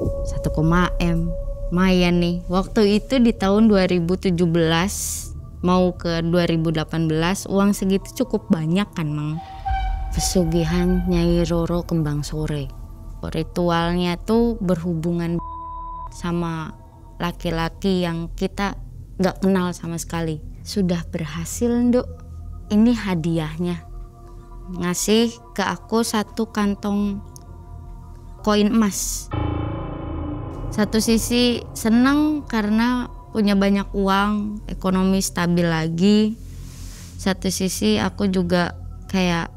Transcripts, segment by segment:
1,M. Lumayan nih. Waktu itu di tahun 2017 mau ke 2018 uang segitu cukup banyak kan, Mang. Pesugihan Nyai Roro Kembang Sore. Ritualnya tuh berhubungan sama laki-laki yang kita gak kenal sama sekali. Sudah berhasil, Nduk. Ini hadiahnya. Ngasih ke aku 1 kantong koin emas. Satu sisi senang karena punya banyak uang, ekonomi stabil lagi. Satu sisi aku juga kayak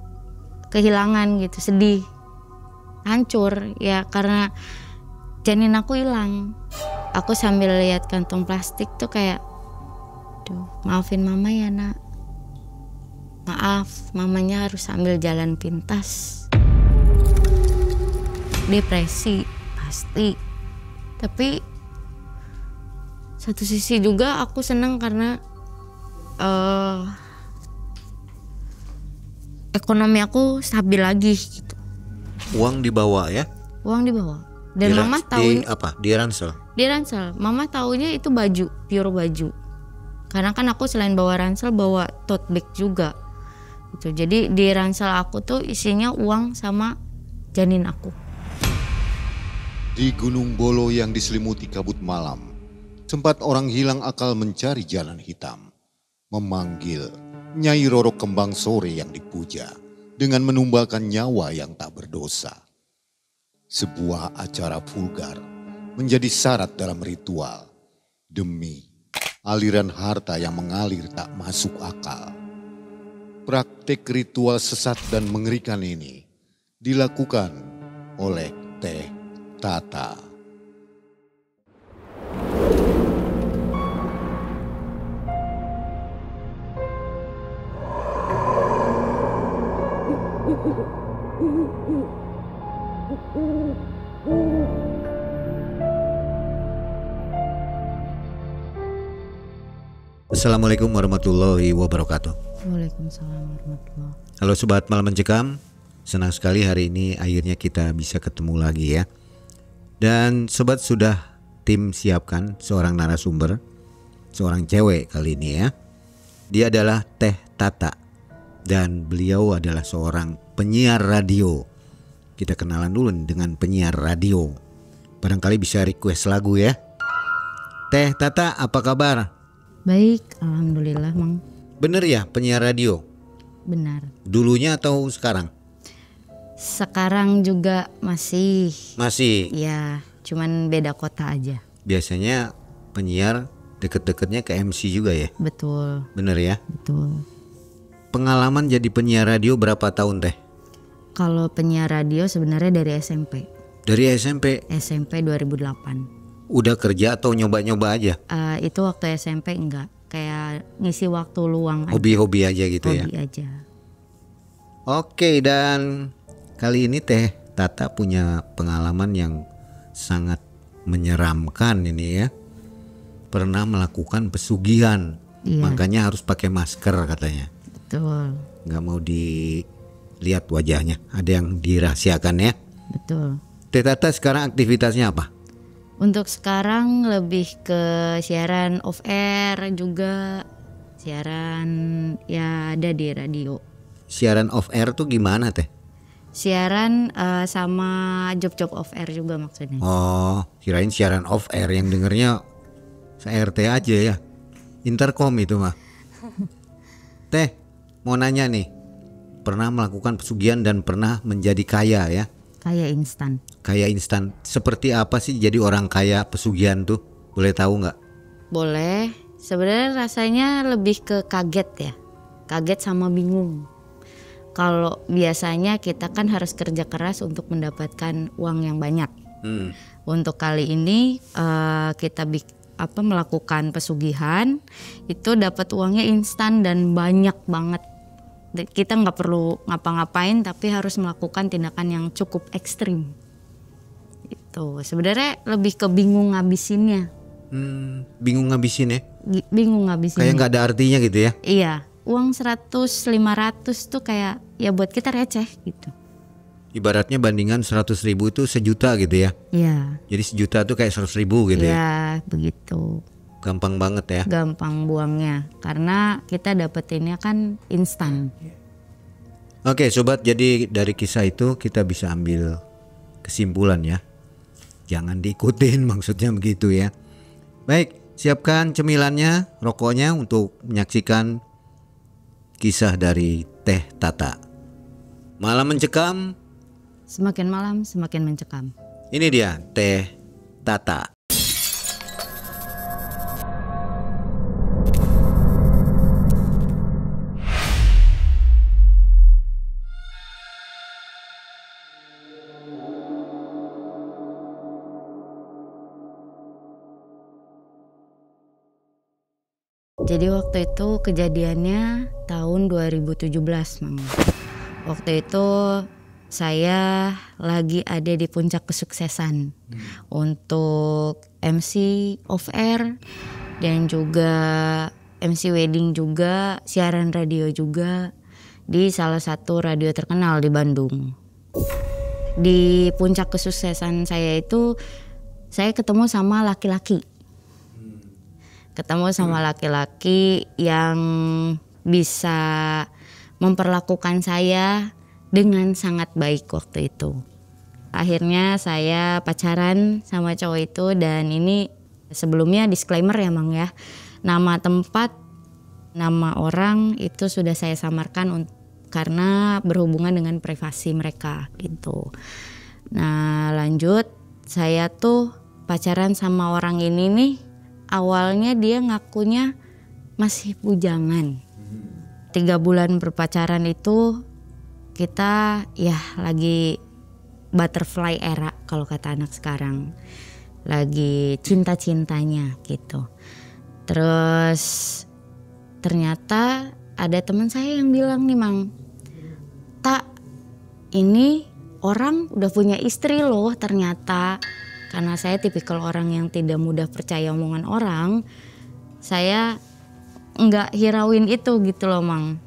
kehilangan gitu, sedih, hancur ya karena janin aku hilang. Aku sambil lihat kantong plastik tuh kayak, duh, maafin mama ya nak. Maaf, mamanya harus sambil jalan pintas. Depresi, pasti. Tapi satu sisi juga aku senang karena ekonomi aku stabil lagi gitu. Uang dibawa ya? Uang dibawa. Dan mama tahu di ransel. Di ransel. Mama taunya itu baju, pure baju. Karena kan aku selain bawa ransel bawa tote bag juga. Gitu. Jadi di ransel aku tuh isinya uang sama janin aku. Di Gunung Bolo yang diselimuti kabut malam, sempat orang hilang akal mencari jalan hitam. Memanggil Nyai Roro Kembang Sore yang dipuja dengan menumbalkan nyawa yang tak berdosa. Sebuah acara vulgar menjadi syarat dalam ritual demi aliran harta yang mengalir tak masuk akal. Praktik ritual sesat dan mengerikan ini dilakukan oleh Teh Tata. Assalamualaikum warahmatullahi wabarakatuh. Waalaikumsalam warahmatullahi. Halo Sobat Malam Mencekam, senang sekali hari ini akhirnya kita bisa ketemu lagi ya. Dan Sobat sudah tim siapkan seorang narasumber, seorang cewek kali ini ya. Dia adalah Teh Tata dan beliau adalah seorang penyiar radio. Kita kenalan dulu dengan penyiar radio. Barangkali bisa request lagu ya. Teh Tata, apa kabar? Baik, alhamdulillah Mang. Bener ya penyiar radio? Benar. Dulunya atau sekarang? Sekarang juga masih. Masih? Ya, cuman beda kota aja. Biasanya penyiar deket-deketnya ke MC juga ya? Betul. Bener ya? Betul. Pengalaman jadi penyiar radio berapa tahun Teh? Kalau penyiar radio sebenarnya dari SMP. Dari SMP? SMP 2008. Udah kerja atau nyoba-nyoba aja? Itu waktu SMP enggak. Kayak ngisi waktu luang aja. Hobi-hobi aja gitu ya? Hobi aja. Oke, dan kali ini Teh Tata punya pengalaman yang sangat menyeramkan ini ya. Pernah melakukan pesugihan. Iya. Makanya harus pakai masker katanya. Betul. Nggak mau dilihat wajahnya. Ada yang dirahasiakan ya. Betul. Teh Tata sekarang aktivitasnya apa? Untuk sekarang lebih ke siaran off air juga. Siaran ya ada di radio. Siaran off air tuh gimana Teh? Siaran sama job-job off air juga maksudnya. Oh, kirain siaran off air yang dengernya se-RT aja ya. Intercom itu mah. Teh, mau nanya nih. Pernah melakukan pesugihan dan pernah menjadi kaya ya? Kaya instan. Kaya instan. Seperti apa sih jadi orang kaya pesugihan tuh? Boleh tahu nggak? Boleh. Sebenarnya rasanya lebih ke kaget ya. Kaget sama bingung. Kalau biasanya kita kan harus kerja keras untuk mendapatkan uang yang banyak. Untuk kali ini kita melakukan pesugihan itu dapat uangnya instan dan banyak banget. Kita nggak perlu ngapa-ngapain tapi harus melakukan tindakan yang cukup ekstrim. Itu sebenarnya lebih ke bingung ngabisinnya. Bingung ngabisin ya? Bingung ngabisinnya. Kayak nggak ada artinya gitu ya? Iya, uang 100-500 tuh kayak ya buat kita receh gitu. Ibaratnya bandingan 100.000 itu sejuta gitu ya. Iya. Jadi sejuta tuh kayak 100.000 gitu ya. Iya, begitu. Gampang banget ya. Gampang buangnya karena kita dapetinnya kan instan. Oke sobat, jadi dari kisah itu kita bisa ambil kesimpulan ya. Jangan diikutin maksudnya begitu ya. Baik, siapkan cemilannya, rokoknya untuk menyaksikan kisah dari Teh Tata. Malam mencekam. Semakin malam semakin mencekam. Ini dia Teh Tata. Jadi waktu itu kejadiannya tahun 2017, Mang. Waktu itu saya lagi ada di puncak kesuksesan untuk MC off air dan juga MC wedding juga, siaran radio juga di salah satu radio terkenal di Bandung. Di puncak kesuksesan saya itu saya ketemu sama laki-laki. Ketemu sama laki-laki yang bisa memperlakukan saya dengan sangat baik waktu itu. Akhirnya saya pacaran sama cowok itu dan ini sebelumnya disclaimer ya Mang ya. Nama tempat, nama orang itu sudah saya samarkan karena berhubungan dengan privasi mereka gitu. Nah lanjut, saya tuh pacaran sama orang ini nih. Awalnya dia ngakunya masih bujangan. 3 bulan berpacaran itu kita ya lagi butterfly era kalau kata anak sekarang. Lagi cinta-cintanya gitu. Terus ternyata ada teman saya yang bilang nih Mang, Tak, ini orang udah punya istri loh ternyata. Karena saya tipikal orang yang tidak mudah percaya omongan orang, saya nggak hirauin itu gitu loh Mang.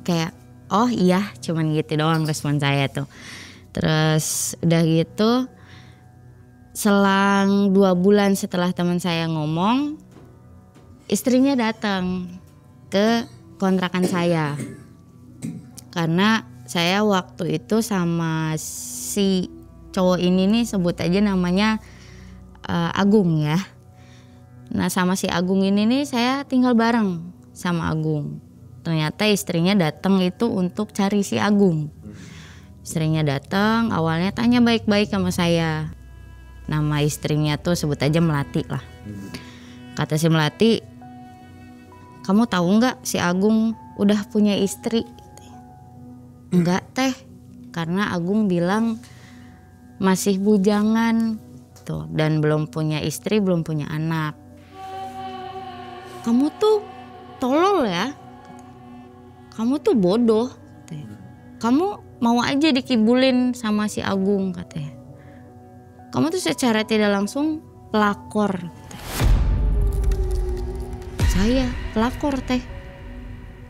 Kayak oh iya cuman gitu doang respon saya tuh. Terus udah gitu selang 2 bulan setelah teman saya ngomong, istrinya datang ke kontrakan saya. Karena saya waktu itu sama si cowok ini nih sebut aja namanya Agung ya. Nah sama si Agung ini nih saya tinggal bareng sama Agung. Ternyata istrinya datang itu untuk cari si Agung. Istrinya datang awalnya tanya baik-baik sama saya. Nama istrinya tuh sebut aja Melati lah. Kata si Melati, kamu tahu nggak si Agung udah punya istri? Enggak teh, karena Agung bilang masih bujangan tuh dan belum punya istri, belum punya anak. Kamu tuh tolol ya, kamu tuh bodoh. Kamu mau aja dikibulin sama si Agung katanya. Kamu tuh secara tidak langsung pelakor. Saya pelakor teh.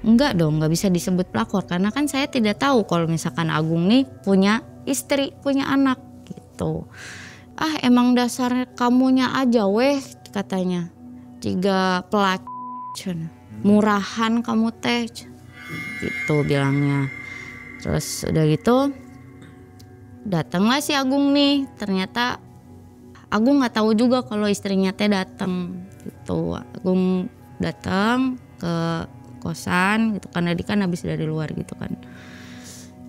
Enggak dong, nggak bisa disebut pelakor karena kan saya tidak tahu kalau misalkan Agung nih punya istri, punya anak. Gitu. Ah emang dasar kamunya aja weh katanya. Jika pelacur murahan kamu teh gitu bilangnya. Terus udah gitu datanglah si Agung nih. Ternyata Agung nggak tahu juga kalau istrinya teh datang gitu. Agung datang ke kosan gitu karena dia kan habis dari luar gitu kan.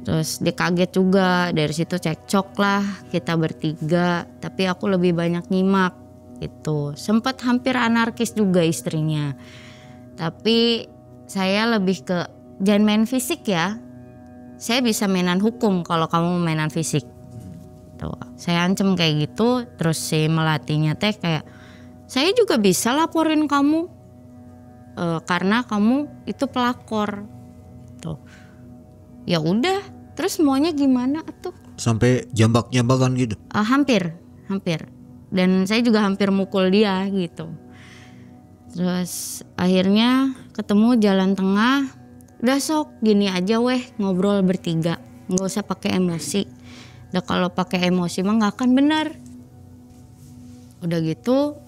Terus dia kaget juga, dari situ cekcok lah kita bertiga. Tapi aku lebih banyak nyimak gitu. Sempat hampir anarkis juga istrinya. Tapi saya lebih ke jangan main fisik ya. Saya bisa mainan hukum kalau kamu mainan fisik. Tuh, saya ancam kayak gitu. Terus si Melatinya teh kayak saya juga bisa laporin kamu karena kamu itu pelakor. Tuh. Ya udah. Terus maunya gimana tuh? Sampai jambak-jambakan gitu? Hampir. Dan saya juga hampir mukul dia gitu. Terus akhirnya ketemu jalan tengah. Udah sok gini aja weh ngobrol bertiga. Gak usah pakai emosi. Udah kalau pakai emosi mah nggak akan benar. Udah gitu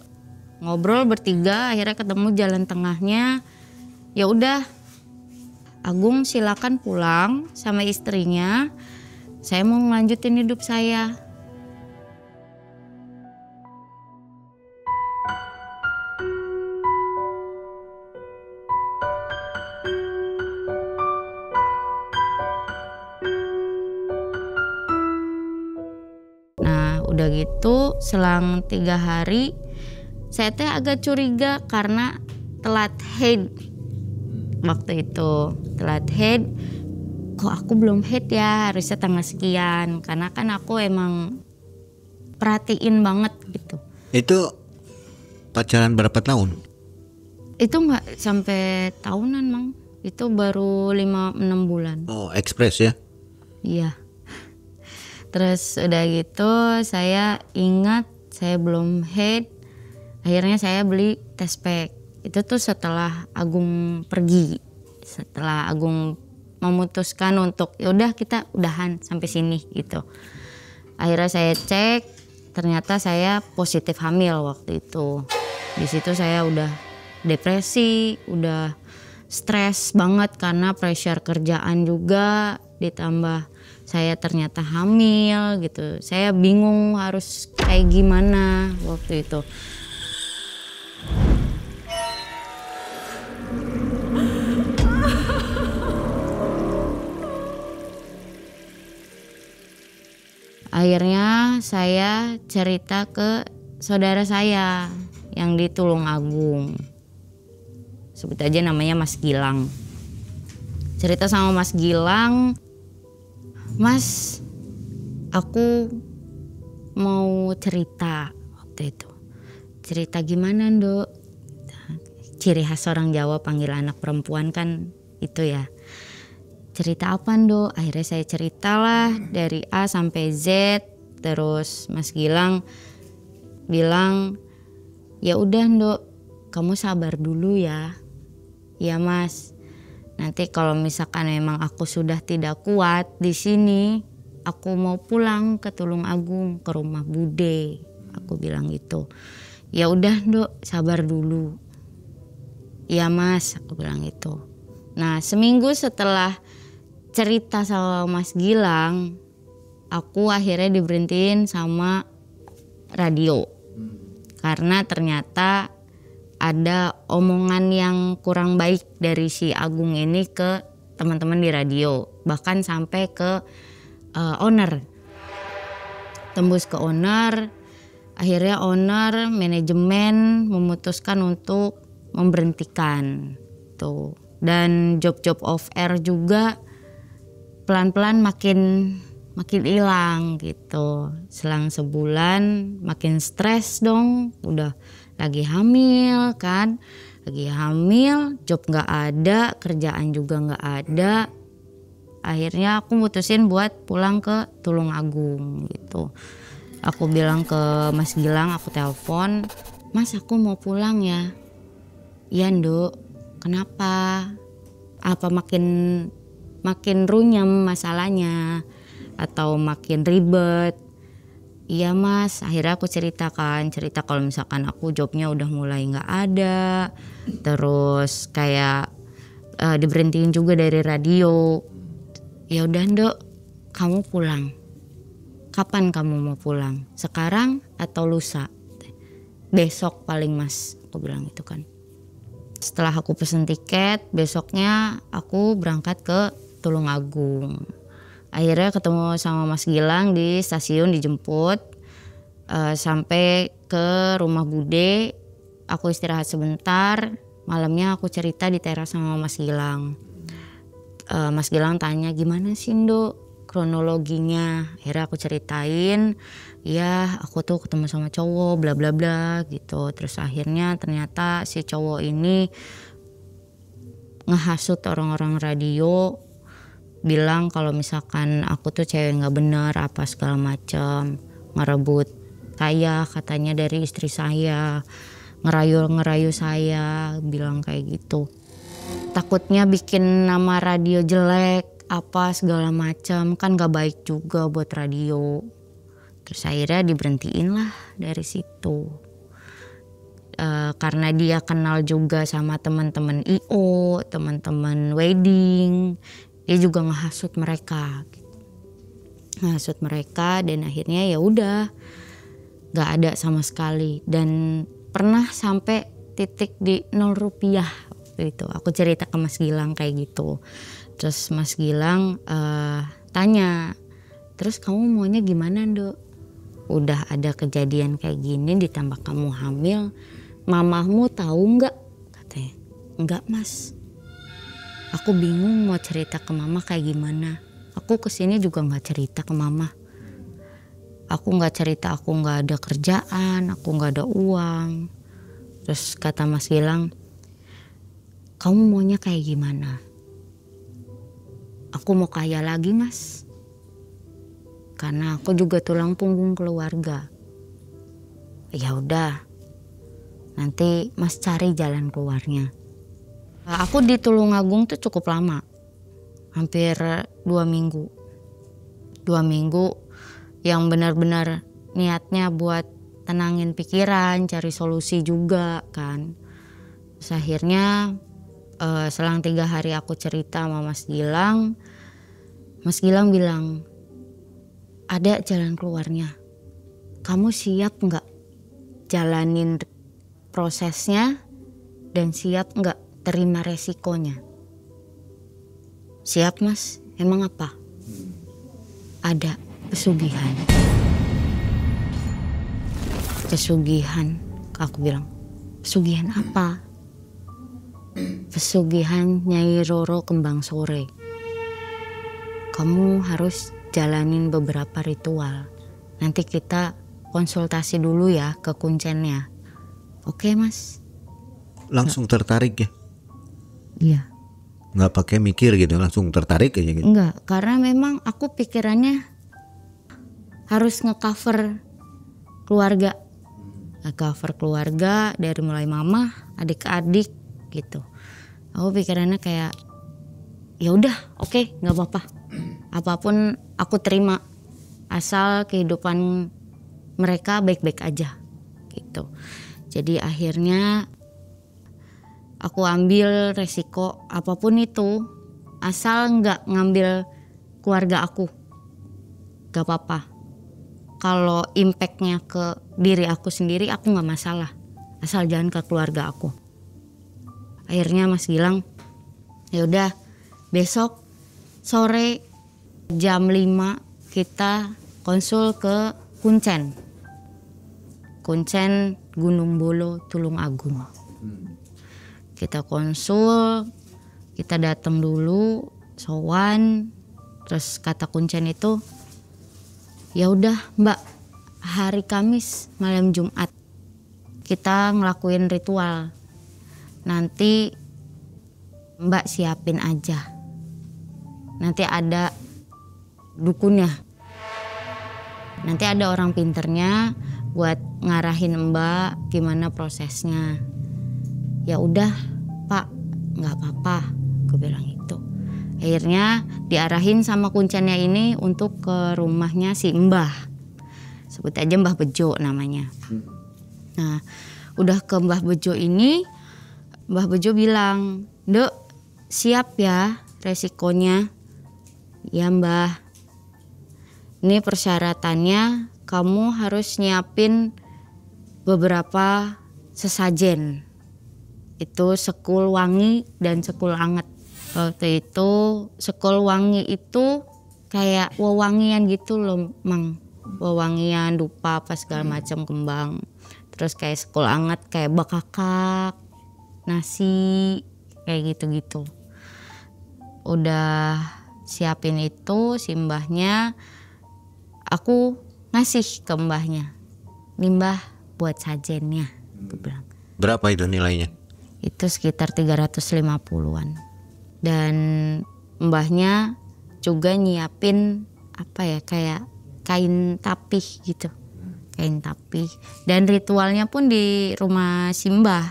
ngobrol bertiga, akhirnya ketemu jalan tengahnya. Ya udah, Agung silakan pulang sama istrinya. Saya mau ngelanjutin hidup saya. Nah udah gitu selang 3 hari saya teh agak curiga karena telat head waktu itu. Telat head, kok aku belum head ya, harusnya tanggal sekian. Karena kan aku emang perhatiin banget gitu. Itu pacaran berapa tahun? Itu nggak sampai tahunan Mang, itu baru 5-6 bulan. Oh ekspres ya? Iya. Terus udah gitu saya ingat saya belum head. Akhirnya saya beli test pack. Itu tuh setelah Agung pergi. Setelah Agung memutuskan untuk yaudah kita udahan sampai sini gitu. Akhirnya saya cek, ternyata saya positif hamil waktu itu. Di situ saya udah depresi, udah stres banget karena pressure kerjaan juga, ditambah saya ternyata hamil gitu. Saya bingung harus kayak gimana waktu itu. Akhirnya saya cerita ke saudara saya yang di Tulungagung. Sebut aja namanya Mas Gilang. Cerita sama Mas Gilang, Mas, aku mau cerita waktu itu. Cerita gimana, Nduk? Ciri khas orang Jawa panggil anak perempuan kan itu ya. Cerita apa, Nduk? Akhirnya saya ceritalah dari A sampai Z. Terus Mas Gilang bilang, ya udah Nduk, kamu sabar dulu ya. Ya Mas, nanti kalau misalkan memang aku sudah tidak kuat di sini, aku mau pulang ke Tulungagung, ke rumah Bude. Aku bilang gitu. Ya udah Nduk, sabar dulu. Ya Mas, aku bilang gitu. Nah seminggu setelah cerita sama Mas Gilang, aku akhirnya diberhentiin sama radio. Karena ternyata ada omongan yang kurang baik dari si Agung ini ke teman-teman di radio. Bahkan sampai ke owner. Tembus ke owner, akhirnya owner, manajemen memutuskan untuk memberhentikan. Tuh. Dan job-job off air juga pelan-pelan makin hilang gitu. Selang sebulan makin stres dong, udah lagi hamil kan. Lagi hamil, job gak ada, kerjaan juga gak ada. Akhirnya aku mutusin buat pulang ke Tulungagung gitu. Aku bilang ke Mas Gilang, aku telepon, Mas aku mau pulang ya. Iya Nduk, kenapa? Apa makin runyam masalahnya atau makin ribet? Iya Mas, akhirnya aku cerita kalau misalkan aku jobnya udah mulai nggak ada, terus kayak diberhentiin juga dari radio. Ya udah Nduk, kamu pulang. Kapan kamu mau pulang? Sekarang atau lusa? Besok paling Mas, aku bilang itu kan. Setelah aku pesen tiket, besoknya aku berangkat ke Tulungagung. Akhirnya ketemu sama Mas Gilang di stasiun, dijemput sampai ke rumah Bude. Aku istirahat sebentar, malamnya aku cerita di teras sama Mas Gilang. Mas Gilang tanya gimana sih Nduk kronologinya. Akhirnya aku ceritain, ya aku tuh ketemu sama cowok bla bla bla gitu. Terus akhirnya ternyata si cowok ini ngehasut orang-orang radio, bilang kalau misalkan aku tuh cewek nggak benar apa segala macam, ngerebut saya katanya dari istri saya, ngerayu saya, bilang kayak gitu. Takutnya bikin nama radio jelek apa segala macam, kan gak baik juga buat radio. Terus akhirnya diberhentiin lah dari situ. Karena dia kenal juga sama teman-teman IO, teman-teman wedding, dia juga ngehasut mereka. Ngehasut mereka dan akhirnya ya udah gak ada sama sekali. Dan pernah sampai titik di 0 rupiah gitu. Aku cerita ke Mas Gilang kayak gitu. Terus Mas Gilang tanya, terus kamu maunya gimana, Dok? Udah ada kejadian kayak gini ditambah kamu hamil, mamahmu tahu nggak? Katanya, enggak Mas. Aku bingung mau cerita ke mama kayak gimana. Aku kesini juga nggak cerita ke mama. Aku nggak cerita aku nggak ada kerjaan, aku nggak ada uang. Terus kata Mas Gilang, kamu maunya kayak gimana? Aku mau kaya lagi Mas. Karena aku juga tulang punggung keluarga. Ya udah, nanti Mas cari jalan keluarnya. Aku di Tulungagung tuh cukup lama, hampir 2 minggu. 2 minggu yang benar-benar niatnya buat tenangin pikiran, cari solusi juga kan. Terus akhirnya selang 3 hari aku cerita sama Mas Gilang bilang, ada jalan keluarnya. Kamu siap nggak jalanin prosesnya dan siap nggak terima resikonya? Siap Mas, emang apa? Ada pesugihan. Pesugihan, aku bilang. Pesugihan apa? Pesugihan Nyai Roro Kembang Sore. Kamu harus jalanin beberapa ritual. Nanti kita konsultasi dulu ya ke kuncennya. Oke Mas. Langsung tertarik ya? Iya. Nggak pakai mikir gitu, langsung tertarik aja gitu? Enggak, karena memang aku pikirannya harus ngecover keluarga. Ngecover keluarga dari mulai mama, adik-adik gitu. Aku pikirannya kayak ya udah, oke, nggak apa-apa. Apapun aku terima asal kehidupan mereka baik-baik aja gitu. Jadi akhirnya aku ambil resiko apapun itu asal nggak ngambil keluarga aku, gak apa-apa. Kalau impactnya ke diri aku sendiri aku nggak masalah, asal jangan ke keluarga aku. Akhirnya Mas Gilang, ya udah besok sore jam 5 kita konsul ke Kuncen Gunung Bolo Tulungagung. Kita konsul, kita datang dulu, sowan, terus kata Kuncen itu, ya udah Mbak, hari Kamis malam Jumat kita ngelakuin ritual. Nanti Mbak siapin aja. Nanti ada dukunnya. Nanti ada orang pinternya buat ngarahin Mbak gimana prosesnya. Ya udah Pak, nggak apa-apa, gue bilang itu. Akhirnya diarahin sama kuncennya ini untuk ke rumahnya si Mbah. Sebut aja Mbah Bejo namanya. Nah, udah ke Mbah Bejo ini, Mbah Bejo bilang, "Dek, siap ya resikonya?" "Ya Mbah. Ini persyaratannya kamu harus nyiapin beberapa sesajen. Itu sekul wangi dan sekul anget." Waktu itu sekul wangi itu kayak wewangian gitu loh Mang. Wewangian, dupa, apa segala macam kembang. Terus kayak sekul anget kayak bakakak, nasi, kayak gitu-gitu. Udah siapin itu si mbahnya, aku ngasih ke mbahnya, "Nih Mbah buat sajennya," aku bilang. Berapa itu nilainya? Itu sekitar 350-an. Dan mbahnya juga nyiapin apa ya, kayak kain tapih gitu. Kain tapih. Dan ritualnya pun di rumah si Mbah.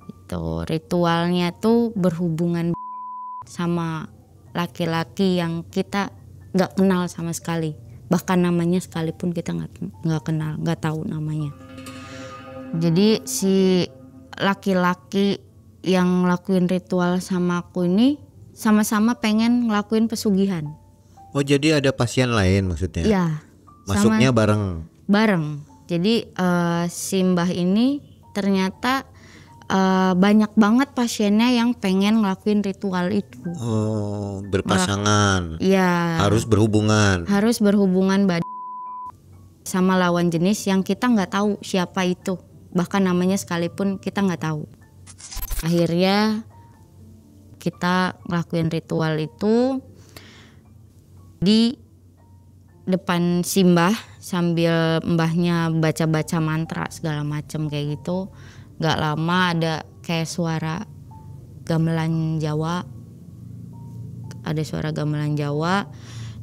Itu ritualnya tuh berhubungan sama laki-laki yang kita nggak kenal sama sekali, bahkan namanya sekalipun kita nggak kenal, nggak tahu namanya. Jadi si laki-laki yang ngelakuin ritual sama aku ini sama-sama pengen ngelakuin pesugihan. Oh jadi ada pasien lain maksudnya? Iya. Masuknya bareng? Bareng. Jadi si Mbah ini ternyata banyak banget pasiennya yang pengen ngelakuin ritual itu. Oh berpasangan? Iya. Harus berhubungan? Harus berhubungan sama lawan jenis yang kita nggak tahu siapa itu. Bahkan namanya sekalipun kita nggak tahu. Akhirnya kita ngelakuin ritual itu di depan si Mbah sambil mbahnya baca-baca mantra segala macem kayak gitu. Gak lama ada kayak suara gamelan Jawa. Ada suara gamelan Jawa.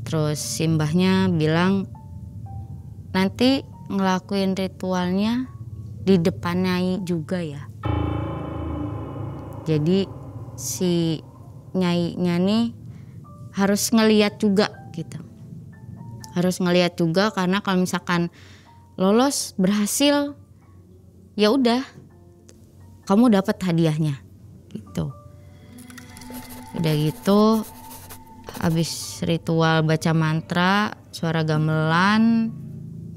Terus si mbahnya bilang nanti ngelakuin ritualnya di depan Nyai juga ya. Jadi si Nyainya nih harus ngeliat juga gitu. Harus ngeliat juga karena kalau misalkan lolos berhasil ya udah kamu dapat hadiahnya gitu. Udah gitu habis ritual baca mantra, suara gamelan,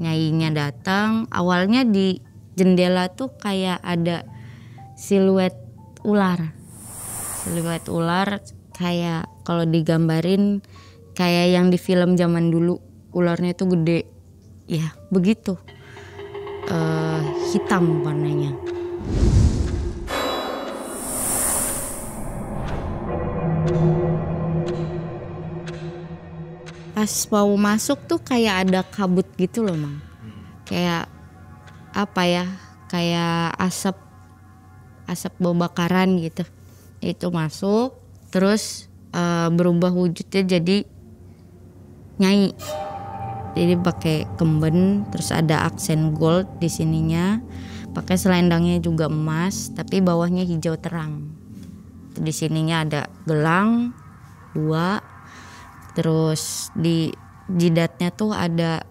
Nyainya datang. Awalnya di jendela tuh kayak ada siluet ular. Siluet ular kayak kalau digambarin kayak yang di film zaman dulu, ularnya tuh gede. Ya, begitu. Hitam warnanya. Pas mau masuk tuh kayak ada kabut gitu loh, Mang. Kayak apa ya? Kayak asap bau bakaran gitu. Itu masuk terus berubah wujudnya jadi Nyai. Jadi pakai kemben, terus ada aksen gold di sininya. Pakai selendangnya juga emas, tapi bawahnya hijau terang. Di sininya ada gelang 2. Terus di jidatnya tuh ada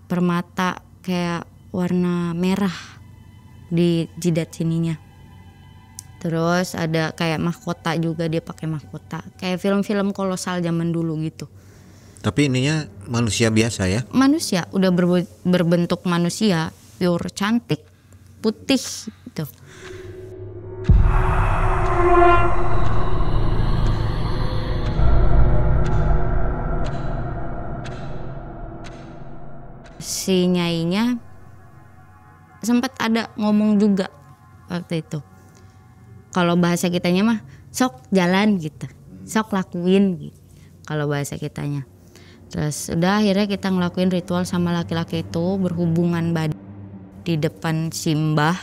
permata kayak warna merah di jidat sininya. Terus ada kayak mahkota juga, dia pakai mahkota. Kayak film-film kolosal zaman dulu gitu. Tapi ininya manusia biasa ya? Manusia, udah berbentuk manusia, pure cantik, putih gitu. Si Nyainya sempat ada ngomong juga waktu itu. Kalau bahasa kitanya mah sok jalan gitu, sok lakuin gitu. Kalau bahasa kitanya. Terus udah akhirnya kita ngelakuin ritual sama laki-laki itu, berhubungan badan di depan Simbah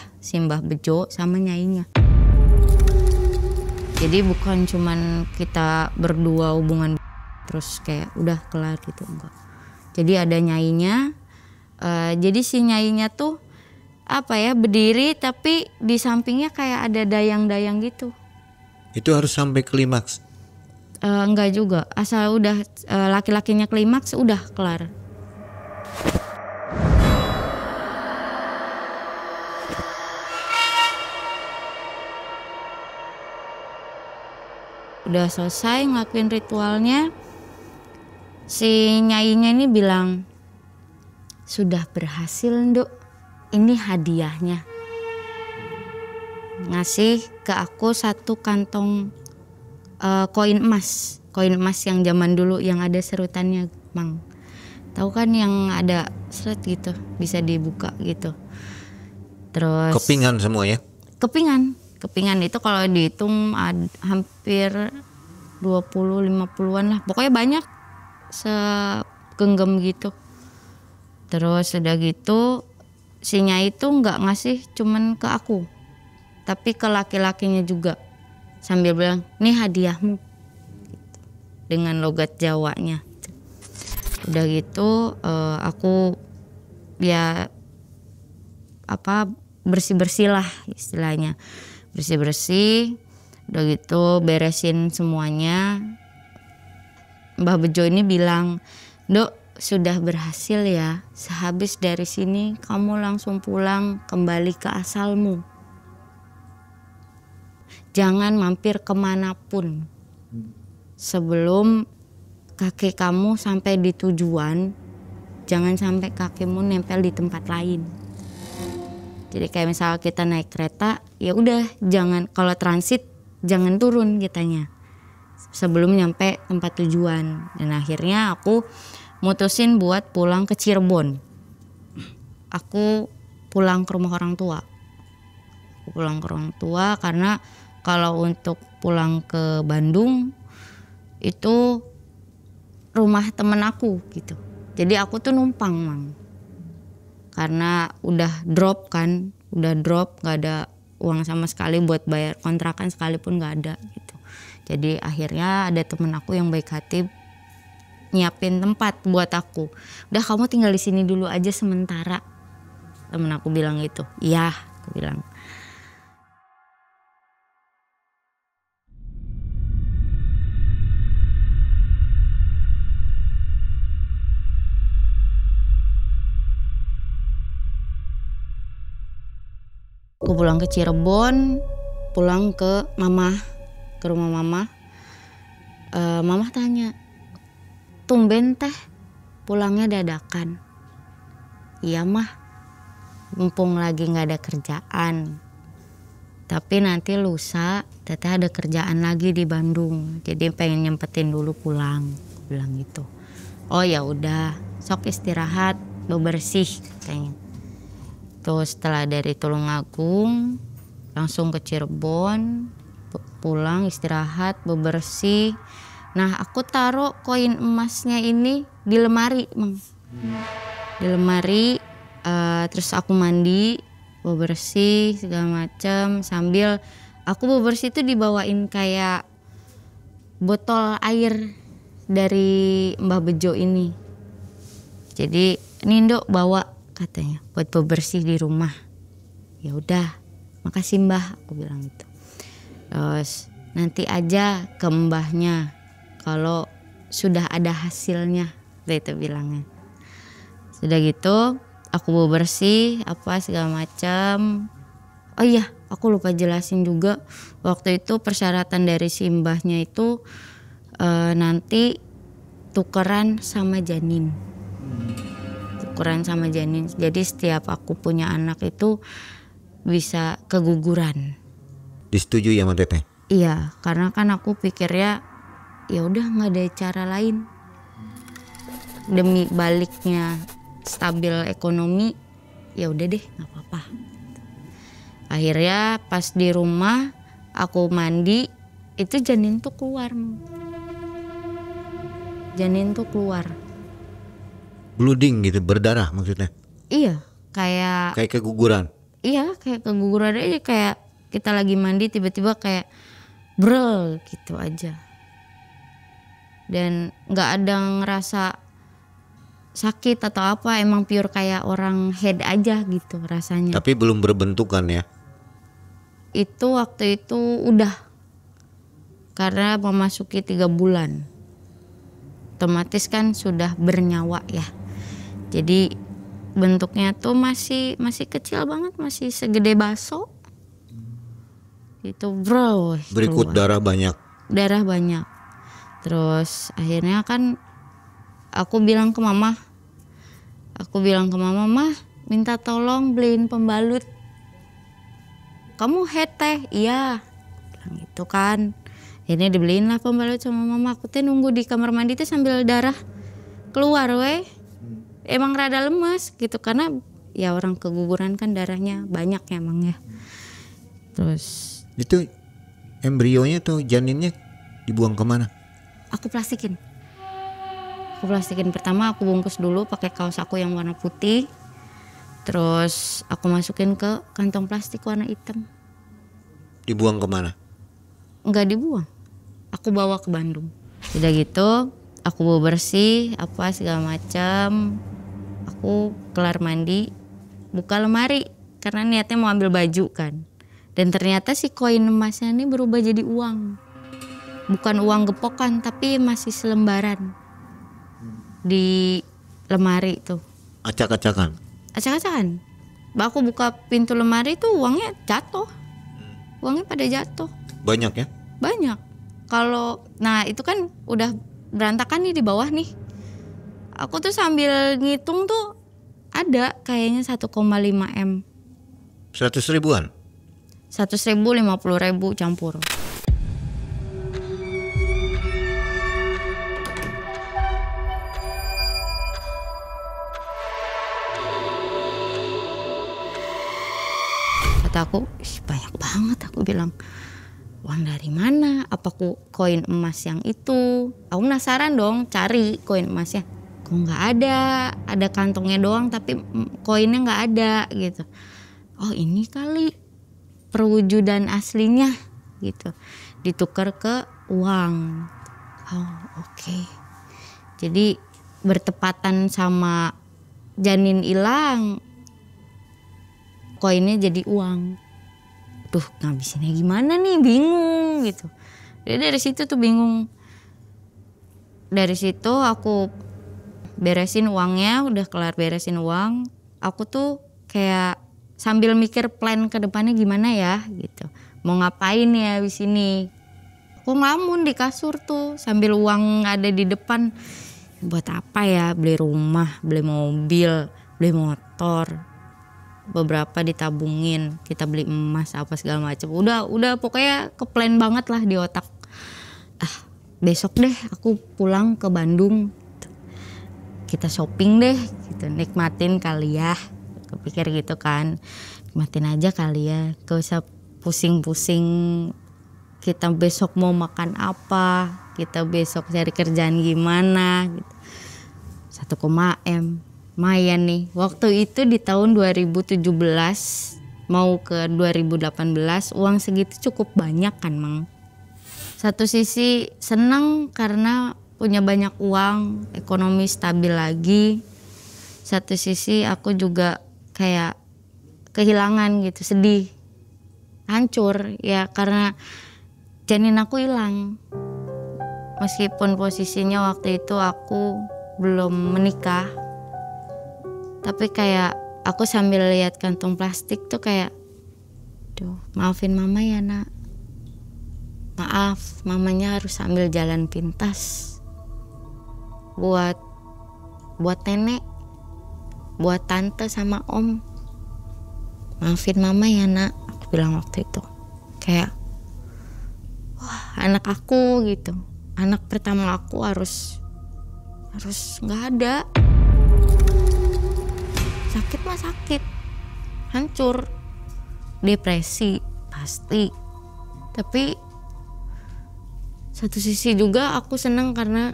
Bejo sama Nyainya. Jadi bukan cuman kita berdua hubungan terus kayak udah kelar gitu, enggak. Jadi ada Nyainya. Jadi si Nyainya tuh apa ya, berdiri tapi di sampingnya kayak ada dayang-dayang gitu. Itu harus sampai klimaks? Enggak juga, asal udah laki-lakinya klimaks udah kelar. Udah selesai ngelakuin ritualnya, si Nyainya ini bilang, sudah berhasil Nduk, ini hadiahnya. Ngasih ke aku 1 kantong koin emas yang zaman dulu yang ada serutannya, Mang. Tahu kan yang ada seret gitu, bisa dibuka gitu. Terus kepingan semua ya? Kepingan itu kalau dihitung hampir 20-50-an lah. Pokoknya banyak, segenggam gitu. Terus udah gitu si Nyai itu nggak ngasih cuman ke aku, tapi ke laki-lakinya juga. Sambil bilang, nih hadiahmu, dengan logat Jawanya. Udah gitu aku ya bersih-bersih lah istilahnya, bersih-bersih. Udah gitu beresin semuanya, Mbah Bejo ini bilang, "Dok, sudah berhasil ya. Sehabis dari sini kamu langsung pulang kembali ke asalmu. Jangan mampir kemanapun. Sebelum kaki kamu sampai di tujuan, jangan sampai kakimu nempel di tempat lain." Jadi kayak misal kita naik kereta, ya udah jangan, kalau transit jangan turun kitanya sebelum nyampe tempat tujuan. Dan akhirnya aku mutusin buat pulang ke Cirebon. Aku pulang ke rumah orang tua. Aku pulang ke orang tua karena kalau untuk pulang ke Bandung itu rumah temen aku gitu. Jadi aku tuh numpang, Mang. Karena udah drop, gak ada uang sama sekali buat bayar kontrakan sekalipun gak ada gitu. Jadi akhirnya ada temen aku yang baik hati nyiapin tempat buat aku. Udah, kamu tinggal di sini dulu aja sementara. Temen aku bilang gitu. Iya, aku bilang. Aku pulang ke Cirebon, pulang ke mama, ke rumah mama. Mama tanya, "Tumben teh pulangnya dadakan?" "Iya mah, mumpung lagi gak ada kerjaan. Tapi nanti lusa teteh ada kerjaan lagi di Bandung. Jadi pengen nyempetin dulu pulang," aku bilang gitu. "Oh ya udah, sok istirahat, bebersih," katanya. Terus setelah dari Tulungagung langsung ke Cirebon, pulang istirahat, bebersih. Nah, aku taruh koin emasnya ini di lemari, Mang. Di lemari, terus aku mandi, bebersih segala macam. Sambil aku bebersih itu dibawain kayak botol air dari Mbah Bejo ini. Jadi, "Ini Ndok bawa," katanya, "buat bebersih di rumah." Ya udah, makasih Mbah, aku bilang gitu. Terus nanti aja ke mbahnya kalau sudah ada hasilnya, itu bilangnya. Sudah gitu aku bebersih apa segala macam. Oh iya, aku lupa jelasin juga, waktu itu persyaratan dari si mbahnya itu nanti tukeran sama janin. Tukeran sama janin. Jadi setiap aku punya anak itu bisa keguguran. Disetujui sama teteh? Iya, karena kan aku pikirnya ya udah nggak ada cara lain. Demi baliknya stabil ekonomi, ya udah deh nggak apa-apa. Akhirnya pas di rumah aku mandi, itu janin tuh keluar. Janin tuh keluar. Blooding gitu, berdarah maksudnya? Iya, kayak keguguran? Iya, kayak keguguran aja, kayak kita lagi mandi tiba-tiba kayak brel gitu aja. Dan gak ada ngerasa sakit atau apa, emang pure kayak orang head aja gitu rasanya. Tapi belum berbentukan ya? Itu waktu itu udah, karena memasuki 3 bulan. Otomatis kan sudah bernyawa ya. Jadi bentuknya tuh masih kecil banget, masih segede baso. Itu bro. Berikut keluar. Darah banyak. Terus akhirnya kan aku bilang ke mama, "Mah, minta tolong beliin pembalut." "Kamu head teh?" "Iya." Bilang gitu kan. Akhirnya dibeliin lah pembalut sama mama. Aku tuh nunggu di kamar mandi tuh sambil darah keluar weh. Emang rada lemes gitu karena ya orang keguguran kan darahnya banyak ya emang ya. Terus itu embrionya atau janinnya dibuang kemana? Aku plastikin. Pertama aku bungkus dulu pakai kaos aku yang warna putih. Terus aku masukin ke kantong plastik warna hitam. Dibuang kemana? Enggak dibuang. Aku bawa ke Bandung. Udah gitu aku bersih apa segala macam. Aku kelar mandi, buka lemari karena niatnya mau ambil baju kan. Dan ternyata si koin emasnya ini berubah jadi uang. bukan uang gepokan tapi masih selembaran di lemari tuh. Acak-acakan. Acak-acakan. Aku buka pintu lemari tuh uangnya jatuh. Uangnya pada jatuh. Banyak ya? Banyak. Nah itu kan udah berantakan nih di bawah nih. Aku tuh sambil ngitung tuh ada kayaknya 1,5 M. 100 ribuan? 100.000, 50.000 campur. Kata aku, banyak banget, aku bilang. Uang dari mana? Apa koin emas yang itu? Aku penasaran dong, cari koin emasnya. Kok nggak ada kantongnya doang tapi koinnya nggak ada gitu. Oh ini kali perwujudan aslinya gitu, ditukar ke uang. Oh oke. Jadi bertepatan sama janin hilang, koinnya jadi uang. Duh ngabisinnya gimana nih, bingung gitu. Jadi dari situ tuh bingung. Dari situ aku beresin uangnya, udah kelar beresin uang, aku tuh kayak sambil mikir plan ke depannya gimana ya gitu. Mau ngapain ya di sini. Aku ngelamun di kasur tuh sambil uang ada di depan. Buat apa ya, beli rumah, beli mobil, beli motor. Beberapa ditabungin, kita beli emas apa segala macam. Udah pokoknya ke plan banget lah di otak. Besok deh aku pulang ke Bandung. Kita shopping deh gitu, nikmatin kali ya. Kepikir gitu kan, nikmatin aja kali ya, gak usah pusing-pusing kita besok mau makan apa, kita besok cari kerjaan gimana gitu. 1, M lumayan nih. Waktu itu di tahun 2017 mau ke 2018 uang segitu cukup banyak kan Mang. Satu sisi senang karena punya banyak uang, ekonomi stabil lagi. Satu sisi aku juga kayak kehilangan gitu, sedih, hancur ya karena janin aku hilang. Meskipun posisinya waktu itu aku belum menikah, tapi kayak aku sambil lihat kantong plastik tuh kayak, duh maafin mama ya nak, maaf mamanya harus sambil jalan pintas buat nenek, buat tante sama om. Maafin mama ya nak, aku bilang waktu itu. Kayak wah anak aku gitu, anak pertama aku harus nggak ada. Sakit mah sakit, hancur, depresi pasti. Tapi satu sisi juga aku senang karena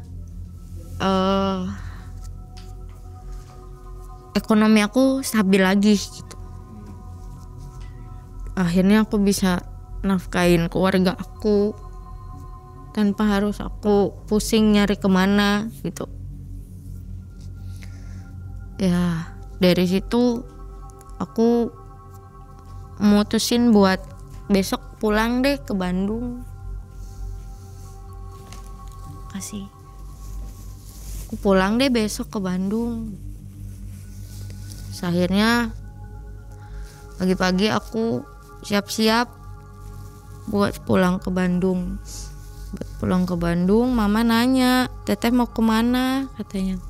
ekonomi aku stabil lagi gitu. Akhirnya aku bisa nafkahin keluarga aku tanpa harus aku pusing nyari kemana gitu. Ya dari situ aku mutusin buat besok pulang deh ke Bandung. Aku pulang deh besok ke Bandung. Akhirnya pagi-pagi aku siap-siap buat pulang ke Bandung. Buat pulang ke Bandung, mama nanya, Teteh mau kemana? Katanya.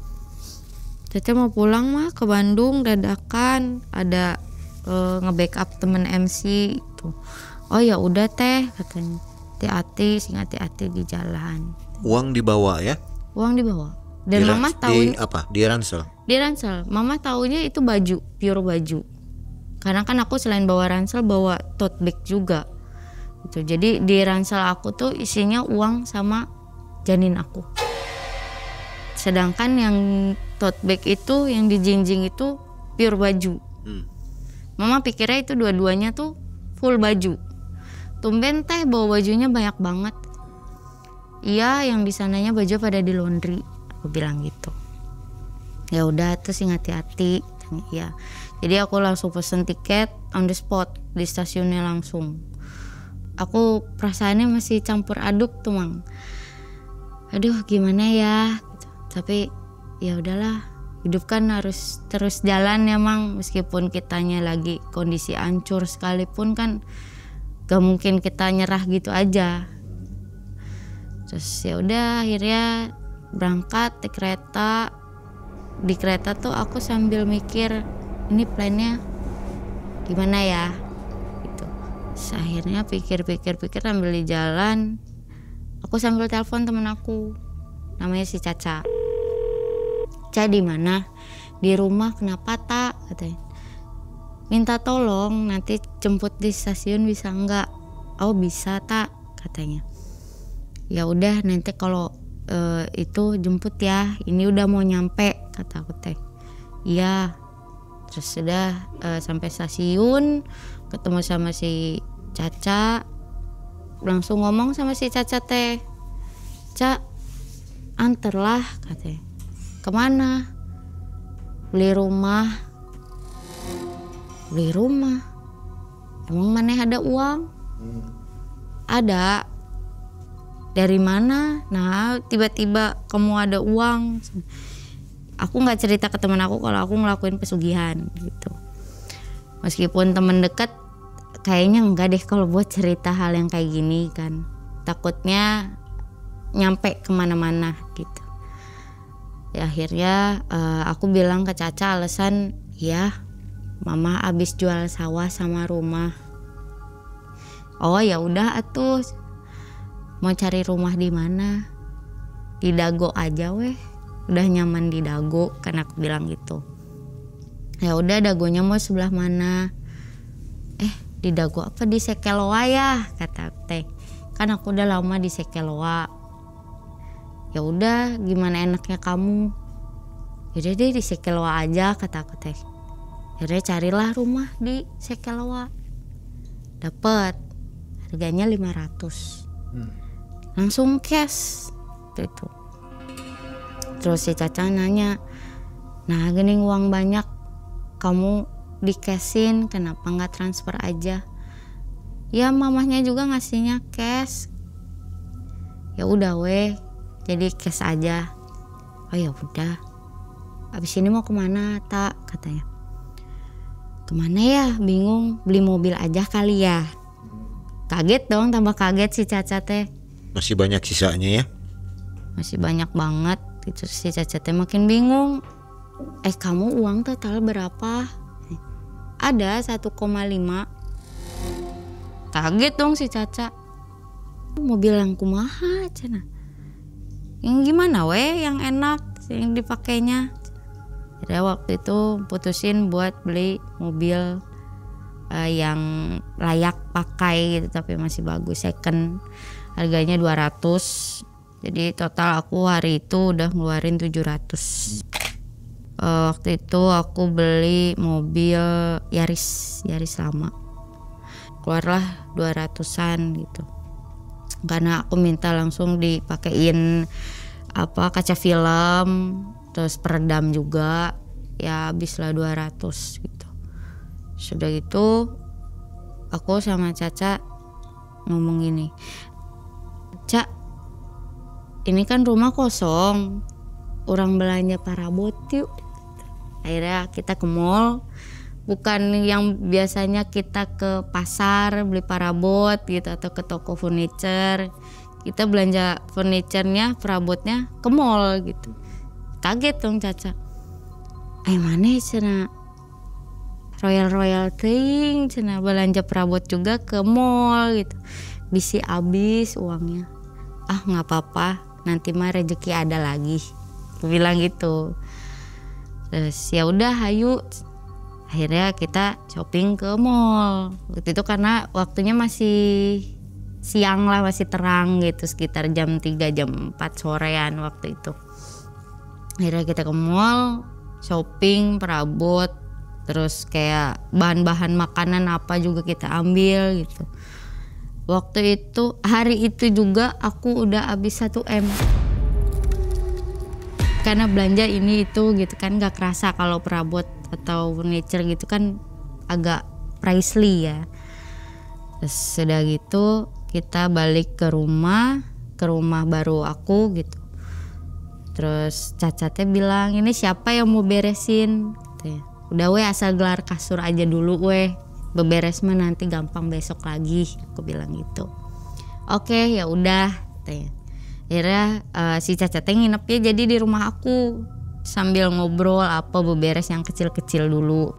Teteh mau pulang mah ke Bandung dadakan, ada nge-backup temen MC itu. Oh ya udah teh katanya. Hati-hati, sing hati-hati di jalan. Uang dibawa ya? Uang dibawa. Dan mama tahu di ransel. Di ransel. Mama taunya itu baju, pure baju. Karena kan aku selain bawa ransel bawa tote bag juga. Gitu. Jadi di ransel aku tuh isinya uang sama janin aku. Sedangkan yang tote bag itu yang dijinjing itu pure baju. Mama pikirnya itu dua-duanya tuh full baju. Tumben teh bawa bajunya banyak banget. Iya, yang di sananya baju pada di laundry. Aku bilang gitu. Ya udah tuh sing hati-hati. Ya. Jadi aku langsung pesen tiket on the spot di stasiunnya langsung. aku perasaannya masih campur aduk tuh Mang. Aduh gimana ya gitu. Tapi ya udahlah, hidup kan harus terus jalan ya Mang, meskipun kitanya lagi kondisi hancur sekalipun kan gak mungkin kita nyerah gitu aja. Terus ya udah akhirnya berangkat di kereta. Di kereta tuh aku sambil mikir ini plannya gimana ya gitu. Terus akhirnya pikir sambil di jalan, aku sambil telepon temen aku namanya si Caca. Ca di mana? Di rumah, kenapa tak? Katanya. Minta tolong nanti jemput di stasiun bisa enggak? Oh bisa tak? Katanya. Ya udah nanti kalau itu jemput ya. Ini udah mau nyampe kata aku teh. Iya. Terus sudah sampai stasiun ketemu sama si Caca. Langsung ngomong sama si Caca teh. Ca, anterlah katanya. Kemana? Beli rumah. Beli rumah? Emang mana ada uang? Ada. Dari mana? Nah tiba-tiba kamu ada uang. Aku nggak cerita ke teman aku kalau aku ngelakuin pesugihan gitu. Meskipun teman dekat kayaknya enggak deh kalau buat cerita hal yang kayak gini kan. Takutnya nyampe kemana-mana gitu. Ya akhirnya aku bilang ke Caca alasan ya mama abis jual sawah sama rumah. Oh ya udah atuh, mau cari rumah di mana? Di Dago aja weh, udah nyaman di Dago kan aku bilang gitu. Ya udah Dagonya mau sebelah mana? Di Dago apa di Sekeloa ya kata teh. Kan aku udah lama di Sekeloa. Ya udah gimana enaknya kamu? Yaudah deh di Sekeloa aja kata aku teh. Akhirnya carilah rumah di Sekeloa. Dapet harganya 500. Langsung cash gitu. Terus si Caca nanya, nah gini uang banyak kamu di cashin kenapa nggak transfer aja? Ya mamahnya juga ngasihnya cash. Ya udah weh, jadi cash aja. Oh ya udah. Abis ini mau kemana tak katanya? Kemana ya? Bingung, beli mobil aja kali ya. Kaget dong, tambah kaget si Caca teh. Masih banyak sisanya ya? Masih banyak banget. Gitu si Caca teh makin bingung. Kamu uang total berapa? Ada 1,5. Kaget dong si Caca. Mobil yang kumaha cina. Yang gimana weh yang enak yang dipakainya? Jadi waktu itu putusin buat beli mobil yang layak pakai gitu tapi masih bagus, second, harganya 200. Jadi total aku hari itu udah ngeluarin 700. Waktu itu aku beli mobil Yaris lama, keluarlah 200-an gitu karena aku minta langsung dipakein kaca film terus peredam juga, ya habislah 200 gitu. Sudah gitu aku sama Caca ngomong gini, Ca, ini kan rumah kosong, orang belanja parabot yuk. Akhirnya kita ke mall, bukan yang biasanya kita ke pasar beli parabot gitu atau ke toko furniture. Kita belanja furniturnya, perabotnya ke mall gitu. Kaget dong Caca. Mana cina royal ting cina belanja perabot juga ke mall gitu. Bisi abis uangnya. Nggak apa-apa, nanti mah rezeki ada lagi. Aku bilang gitu. Terus ya udah hayu. Akhirnya kita shopping ke mall. Waktu itu karena waktunya masih siang lah, masih terang gitu, sekitar jam 3 jam 4 sorean waktu itu. Akhirnya kita ke mall, shopping, perabot, terus kayak bahan-bahan makanan apa juga kita ambil gitu. Waktu itu, hari itu juga aku udah habis 1M. Karena belanja ini itu gitu kan, gak kerasa kalau perabot atau furniture gitu kan agak pricey ya. Terus sudah gitu kita balik ke rumah baru aku gitu. Terus Cacatnya bilang, ini siapa yang mau beresin? Katanya, udah weh asal gelar kasur aja dulu weh, beberes mah nanti gampang besok lagi. Aku bilang gitu. Oke ya udah katanya. Akhirnya si Cacatnya nginepnya jadi di rumah aku sambil ngobrol apa beberes yang kecil-kecil dulu.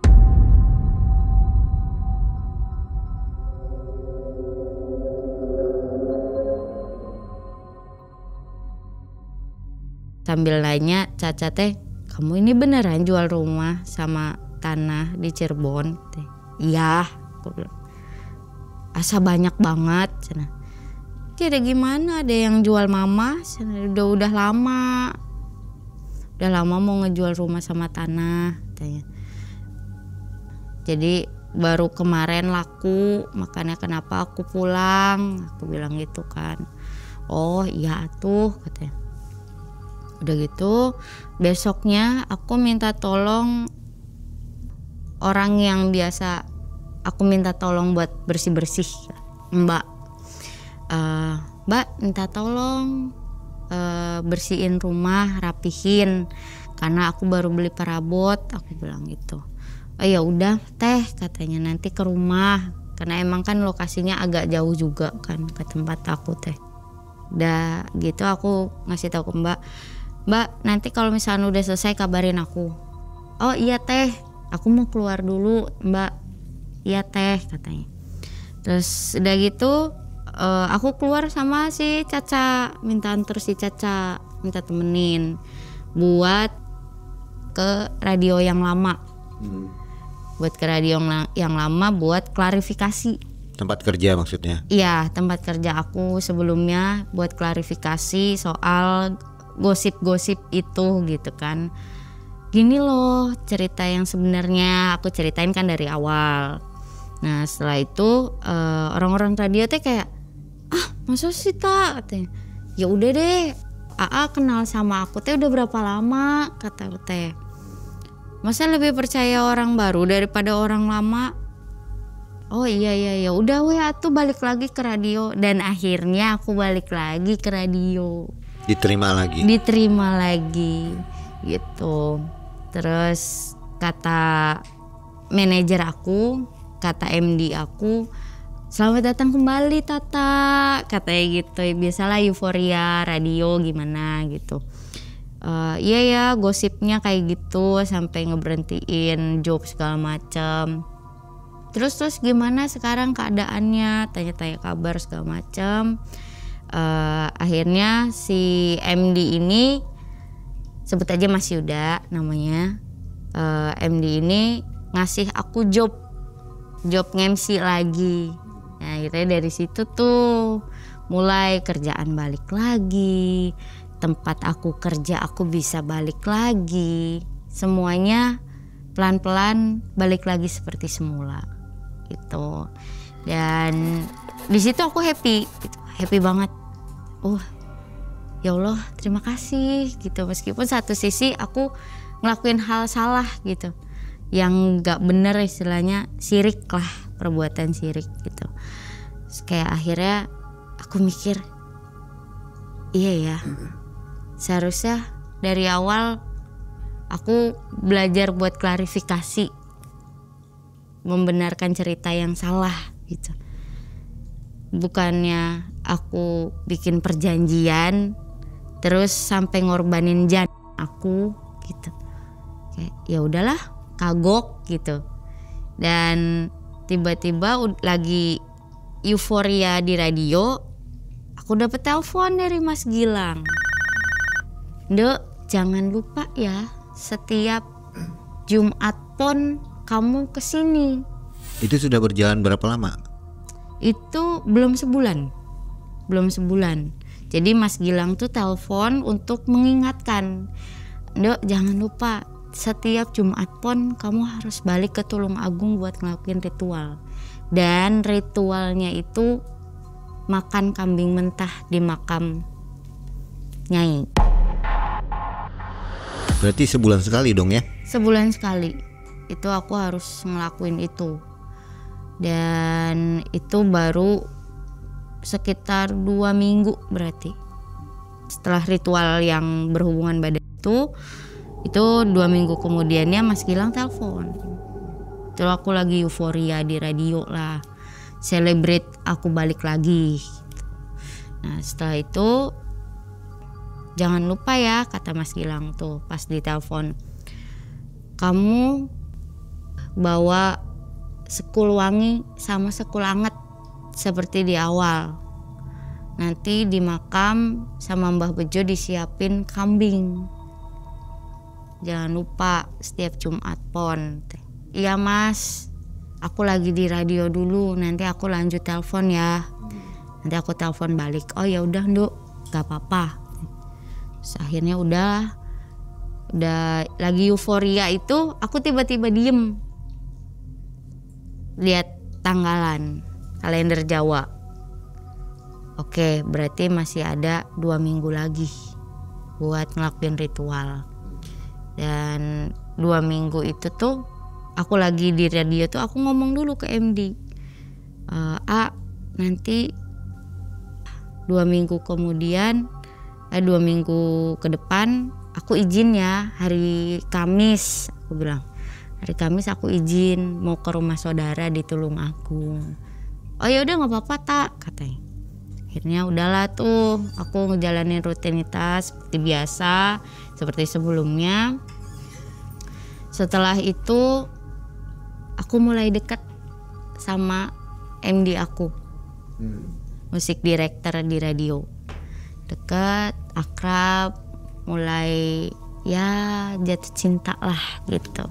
Sambil nanya Cacatnya, kamu ini beneran jual rumah sama tanah di Cirebon? Iya, aku bilang. Asa banyak banget. Ada gimana? Ada yang jual mama? Udah lama. Udah lama mau ngejual rumah sama tanah. Katanya. Jadi baru kemarin laku, makanya kenapa aku pulang? Aku bilang gitu kan. Oh iya tuh katanya. Udah gitu besoknya aku minta tolong orang yang biasa aku minta tolong buat bersih-bersih, Mbak minta tolong bersihin rumah, rapihin karena aku baru beli perabot. Aku bilang gitu. Oh ya udah teh katanya, nanti ke rumah karena emang kan lokasinya agak jauh juga kan ke tempat aku teh. Udah gitu aku ngasih tahu ke Mbak nanti kalau misalnya udah selesai kabarin aku. Oh iya teh, aku mau keluar dulu Mbak. Iya teh katanya. Terus udah gitu aku keluar sama si Caca, minta antar si Caca, minta temenin buat ke radio yang lama. Buat ke radio yang lama buat klarifikasi. Tempat kerja maksudnya? Iya, tempat kerja aku sebelumnya buat klarifikasi soal gosip-gosip itu gitu kan. Gini loh cerita yang sebenarnya aku ceritain kan dari awal. Nah setelah itu orang-orang radio teh kayak masa sih tak katanya. Ya udah deh, AA kenal sama aku teh udah berapa lama kata teh. Masa lebih percaya orang baru daripada orang lama? Oh iya ya udah weh atuh balik lagi ke radio. Dan akhirnya aku balik lagi ke radio. Diterima lagi gitu. Terus kata manajer aku, kata MD aku, selamat datang kembali Tata, katanya gitu. Biasalah euforia radio gimana gitu. Iya ya gosipnya kayak gitu sampai ngeberhentiin job segala macam. Terus gimana sekarang keadaannya, tanya-tanya kabar segala macam. Akhirnya si MD ini, sebut aja Mas Yuda namanya, MD ini ngasih aku job nge-MC lagi. Nah akhirnya dari situ tuh mulai kerjaan balik lagi, tempat aku kerja aku bisa balik lagi, semuanya pelan-pelan balik lagi seperti semula gitu. Dan di situ aku happy banget. Ya Allah terima kasih gitu, meskipun satu sisi aku ngelakuin hal salah gitu yang gak bener, istilahnya syirik lah, perbuatan syirik gitu. Terus kayak akhirnya aku mikir iya ya seharusnya dari awal aku belajar buat klarifikasi, membenarkan cerita yang salah gitu. Bukannya aku bikin perjanjian terus sampai ngorbanin aku gitu. Kayak ya udahlah, kagok gitu. Dan tiba-tiba lagi euforia di radio, aku dapet telepon dari Mas Gilang. Dek, jangan lupa ya setiap Jumat Pon kamu kesini. Itu sudah berjalan berapa lama? Itu belum sebulan. Jadi Mas Gilang tuh telepon untuk mengingatkan, Dok jangan lupa setiap Jumat Pon kamu harus balik ke Tulung Agung buat ngelakuin ritual. Dan ritualnya itu makan kambing mentah di makam Nyai. Berarti sebulan sekali dong ya? Sebulan sekali itu aku harus ngelakuin itu. Dan Dan itu baru sekitar 2 minggu berarti. Setelah ritual yang berhubungan badan itu 2 minggu kemudiannya Mas Gilang telepon. Terus aku lagi euforia di radio lah, celebrate aku balik lagi. Nah setelah itu jangan lupa ya, kata Mas Gilang tuh pas ditelepon, kamu bawa sekul wangi sama sekul anget seperti di awal. Nanti di makam sama Mbah Bejo disiapin kambing. Jangan lupa setiap Jumat Pon. Iya mas, aku lagi di radio dulu, nanti aku lanjut telepon ya. Nanti aku telepon balik. Oh ya udah Nduk, gak apa-apa. Terus akhirnya udah lagi euforia itu, aku tiba-tiba diem. Lihat tanggalan kalender Jawa. Oke, berarti masih ada 2 minggu lagi buat ngelakuin ritual. Dan 2 minggu itu tuh aku lagi di radio tuh aku ngomong dulu ke MD, nanti 2 minggu kemudian 2 minggu ke depan aku izin ya, hari Kamis aku bilang, hari Kamis aku izin mau ke rumah saudara di Tulungagung. Oh ya udah nggak apa-apa tak, katanya. Akhirnya udahlah tuh aku ngejalanin rutinitas seperti biasa, seperti sebelumnya. Setelah itu aku mulai dekat sama MD aku, musik director di radio. Dekat, akrab, mulai ya jatuh cinta lah gitu.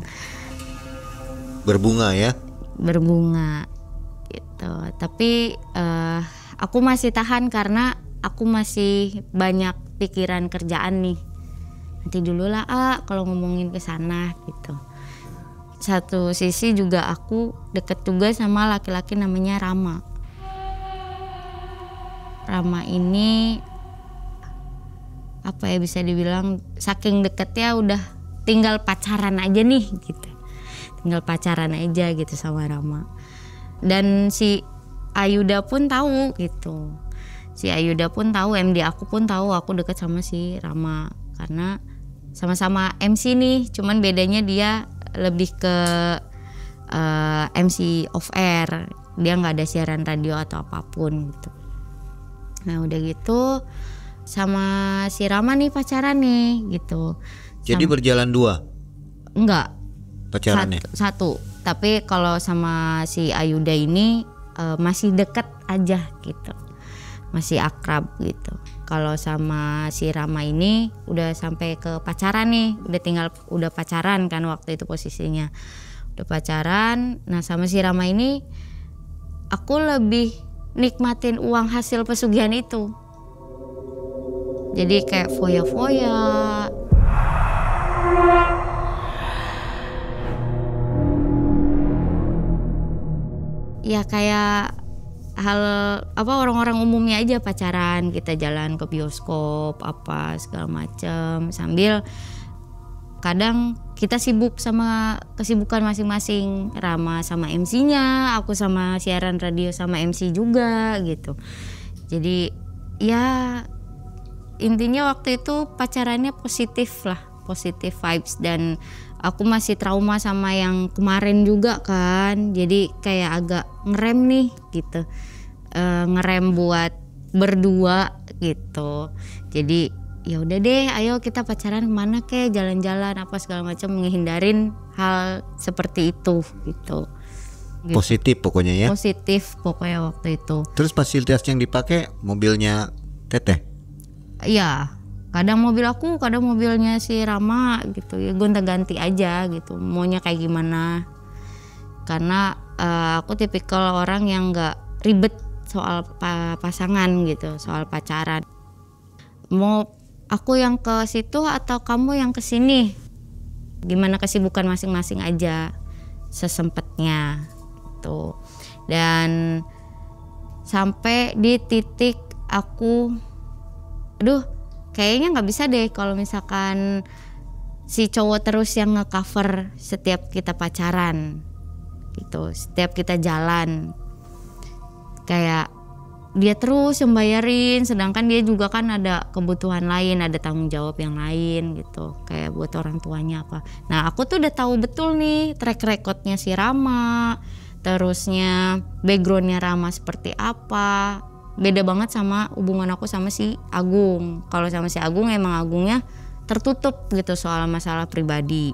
Berbunga ya? Berbunga gitu. Tapi aku masih tahan karena aku masih banyak pikiran kerjaan nih. Nanti dulu lah kalau ngomongin ke sana gitu. Satu sisi juga aku deket juga sama laki-laki namanya Rama. Rama ini apa ya, bisa dibilang saking deketnya udah tinggal pacaran aja nih gitu. Tinggal pacaran aja gitu sama Rama. Dan si Ayuda pun tahu gitu. Si Ayuda pun tahu, MD aku pun tahu aku deket sama si Rama. Karena sama-sama MC nih, cuman bedanya dia lebih ke MC off air. Dia nggak ada siaran radio atau apapun gitu. Nah udah gitu sama si Rama nih pacaran nih gitu. Jadi berjalan 2? Enggak. Pacarannya? Satu. Tapi kalau sama si Ayuda ini masih deket aja gitu. Masih akrab gitu. Kalau sama si Rama ini udah sampai ke pacaran nih, udah pacaran kan waktu itu posisinya. Udah pacaran. Nah sama si Rama ini aku lebih nikmatin uang hasil pesugihan itu. Jadi kayak foya-foya. Ya kayak hal apa orang-orang umumnya aja pacaran, kita jalan ke bioskop apa segala macam, sambil kadang kita sibuk sama kesibukan masing-masing. Rama sama MC-nya, aku sama siaran radio sama MC juga gitu. Jadi ya intinya waktu itu pacarannya positif lah, positif vibes. Dan aku masih trauma sama yang kemarin juga kan, jadi kayak agak ngerem nih gitu, ngerem buat berdua gitu. Jadi ya udah deh, ayo kita pacaran kemana kek, jalan-jalan apa segala macam, menghindarin hal seperti itu gitu. Positif pokoknya ya? Positif pokoknya waktu itu. Terus fasilitas yang dipakai mobilnya Teteh? Iya, kadang mobil aku, kadang mobilnya si Rama gitu ya, gonta-ganti aja gitu, maunya kayak gimana. Karena aku tipikal orang yang nggak ribet soal pasangan gitu, soal pacaran. Mau aku yang ke situ atau kamu yang ke sini, gimana kesibukan masing-masing aja, sesempatnya gitu. Dan sampai di titik aku, aduh kayaknya nggak bisa deh kalau misalkan si cowok terus yang nge-cover setiap kita pacaran gitu, setiap kita jalan. kayak dia terus yang bayarin, sedangkan dia juga kan ada kebutuhan lain, ada tanggung jawab yang lain gitu, kayak buat orang tuanya apa. Nah aku tuh udah tahu betul nih track recordnya si Rama, terusnya backgroundnya Rama seperti apa. Beda banget sama hubungan aku sama si Agung. Kalau sama si Agung emang Agungnya tertutup gitu soal masalah pribadi.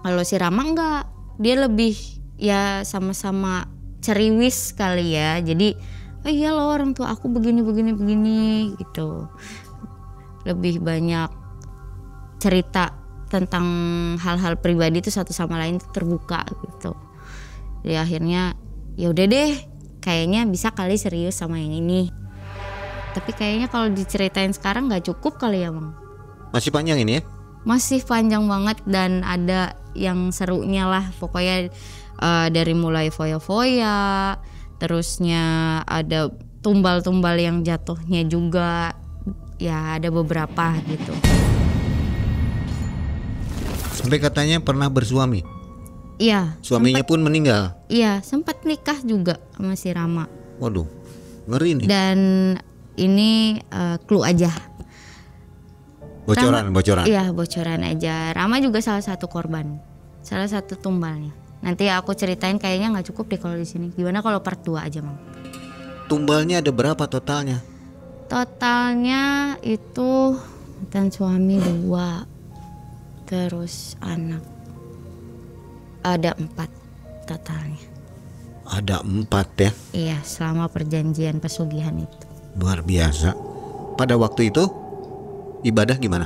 Kalau si Rama enggak, dia lebih ya sama-sama ceriwis kali ya. Jadi oh iya loh orang tua aku begini gitu. Lebih banyak cerita tentang hal-hal pribadi itu satu sama lain terbuka gitu. Jadi akhirnya ya udah deh, kayaknya bisa kali serius sama yang ini. Tapi kayaknya kalau diceritain sekarang nggak cukup kali ya Bang. Masih panjang ini ya? Masih panjang banget dan ada yang serunya lah pokoknya, dari mulai foya-foya, terusnya ada tumbal-tumbal yang jatuhnya juga, ya ada beberapa gitu. Sampai katanya pernah bersuami. Iya. Suaminya pun meninggal. Iya, sempat nikah juga sama si Rama. Waduh, ngeri nih. Dan ini clue aja. Bocoran. Iya, bocoran aja. Rama juga salah satu korban, salah satu tumbalnya. Nanti aku ceritain, kayaknya nggak cukup deh kalau di sini. Gimana kalau part 2 aja, Mang? Tumbalnya ada berapa totalnya? Totalnya itu dan suami 2, terus anak ada 4 totalnya. Ada 4 ya? Iya, selama perjanjian pesugihan itu. Luar biasa. Pada waktu itu ibadah gimana?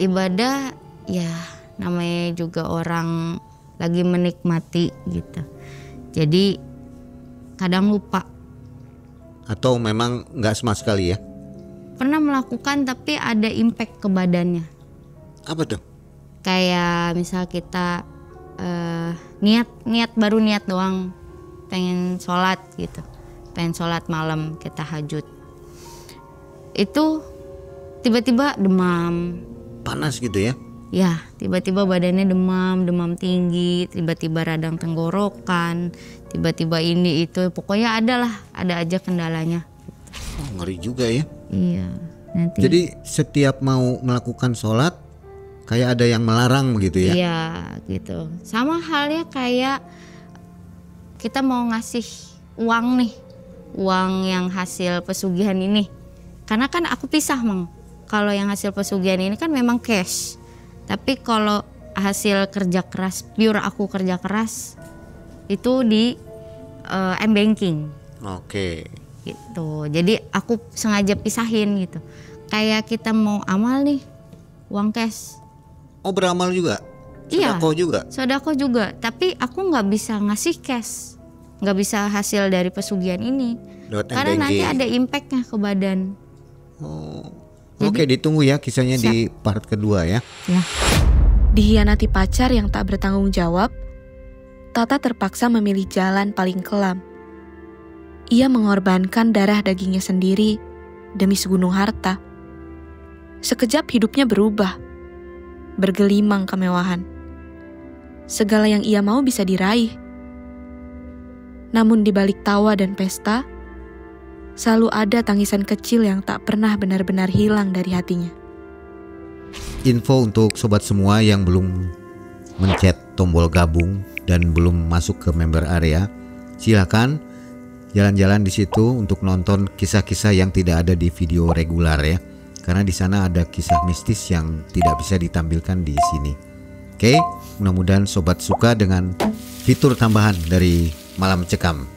Ibadah ya namanya juga orang lagi menikmati gitu. Jadi kadang lupa. Atau memang nggak sama sekali ya? Pernah melakukan tapi ada impact ke badannya. Apa tuh? Kayak misal kita baru niat doang pengen sholat gitu, pengen sholat malam kita tahajud, itu tiba-tiba demam, panas gitu ya? Ya, tiba-tiba badannya demam tinggi, tiba-tiba radang tenggorokan, tiba-tiba ini itu, pokoknya ada aja kendalanya. Oh, ngeri juga ya? Iya. Nanti. Jadi setiap mau melakukan sholat kayak ada yang melarang begitu ya? Iya, gitu. Sama halnya kayak kita mau ngasih uang nih, uang yang hasil pesugihan ini. Karena kan aku pisah, Mang. Kalau yang hasil pesugihan ini kan memang cash. Tapi kalau hasil kerja keras, pure aku kerja keras, itu di m-banking. Oke. Gitu. Jadi aku sengaja pisahin gitu. Kayak kita mau amal nih, uang cash. Oh, beramal juga? Sodako juga? Sodako juga. Tapi aku nggak bisa ngasih cash, nggak bisa hasil dari pesugihan ini. Karena nanti ada impactnya ke badan. Oh. Oke, ditunggu ya kisahnya di part kedua ya. Ya. Dihianati pacar yang tak bertanggung jawab, Tata terpaksa memilih jalan paling kelam. Ia mengorbankan darah dagingnya sendiri demi segunung harta. Sekejap hidupnya berubah, bergelimang kemewahan. Segala yang ia mau bisa diraih. Namun di balik tawa dan pesta, selalu ada tangisan kecil yang tak pernah benar-benar hilang dari hatinya. Info untuk sobat semua yang belum mencet tombol gabung dan belum masuk ke member area, silakan jalan-jalan di situ untuk nonton kisah-kisah yang tidak ada di video regular ya. Karena di sana ada kisah mistis yang tidak bisa ditampilkan di sini. Oke, mudah-mudahan sobat suka dengan fitur tambahan dari Malam Cekam.